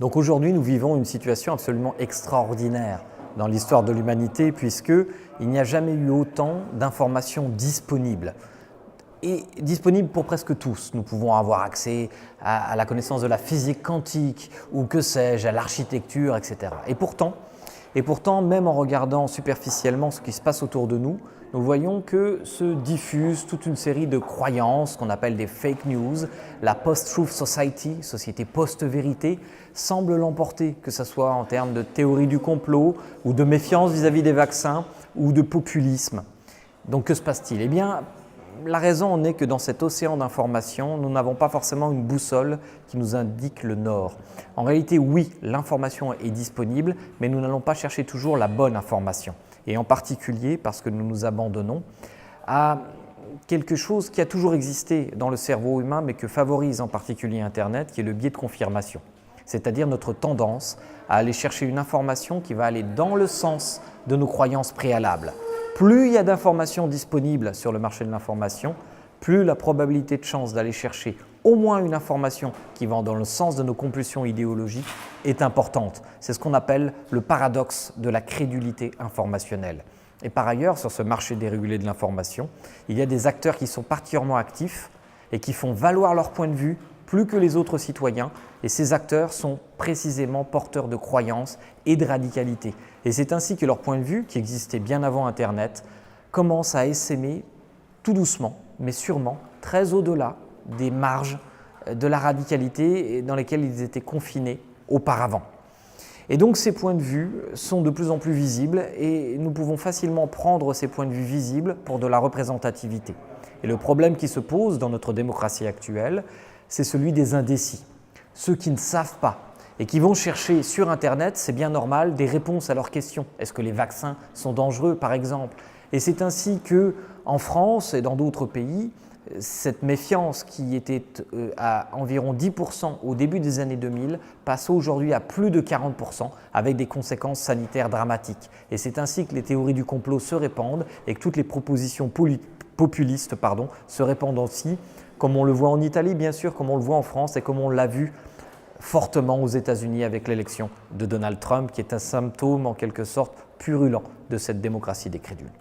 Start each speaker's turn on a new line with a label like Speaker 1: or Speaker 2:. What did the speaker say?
Speaker 1: Donc aujourd'hui, nous vivons une situation absolument extraordinaire dans l'histoire de l'humanité puisqu'il n'y a jamais eu autant d'informations disponibles. Et disponibles pour presque tous. Nous pouvons avoir accès à la connaissance de la physique quantique ou que sais-je, à l'architecture, etc. Et pourtant, même en regardant superficiellement ce qui se passe autour de nous, nous voyons que se diffuse toute une série de croyances qu'on appelle des fake news. La post-truth society, société post-vérité, semble l'emporter, que ce soit en termes de théorie du complot ou de méfiance vis-à-vis des vaccins ou de populisme. Donc que se passe-t-il ? Eh bien, la raison en est que dans cet océan d'informations, nous n'avons pas forcément une boussole qui nous indique le nord. En réalité, oui, l'information est disponible, mais nous n'allons pas chercher toujours la bonne information. Et en particulier parce que nous nous abandonnons à quelque chose qui a toujours existé dans le cerveau humain, mais que favorise en particulier Internet, qui est le biais de confirmation. C'est-à-dire notre tendance à aller chercher une information qui va aller dans le sens de nos croyances préalables. Plus il y a d'informations disponibles sur le marché de l'information, plus la probabilité de chance d'aller chercher au moins une information qui va dans le sens de nos compulsions idéologiques est importante. C'est ce qu'on appelle le paradoxe de la crédulité informationnelle. Et par ailleurs, sur ce marché dérégulé de l'information, il y a des acteurs qui sont particulièrement actifs et qui font valoir leur point de vue plus que les autres citoyens. Et ces acteurs sont précisément porteurs de croyances et de radicalité. Et c'est ainsi que leur point de vue, qui existait bien avant Internet, commence à essaimer tout doucement, mais sûrement, très au-delà des marges de la radicalité dans lesquelles ils étaient confinés auparavant. Et donc ces points de vue sont de plus en plus visibles et nous pouvons facilement prendre ces points de vue visibles pour de la représentativité. Et le problème qui se pose dans notre démocratie actuelle, c'est celui des indécis, ceux qui ne savent pas et qui vont chercher sur Internet, c'est bien normal, des réponses à leurs questions. Est-ce que les vaccins sont dangereux, par exemple ? Et c'est ainsi qu'en France et dans d'autres pays, cette méfiance qui était à environ 10% au début des années 2000 passe aujourd'hui à plus de 40% avec des conséquences sanitaires dramatiques. Et c'est ainsi que les théories du complot se répandent et que toutes les propositions populistes se répandent aussi, comme on le voit en Italie bien sûr, comme on le voit en France et comme on l'a vu fortement aux États-Unis avec l'élection de Donald Trump qui est un symptôme en quelque sorte purulent de cette démocratie des crédules.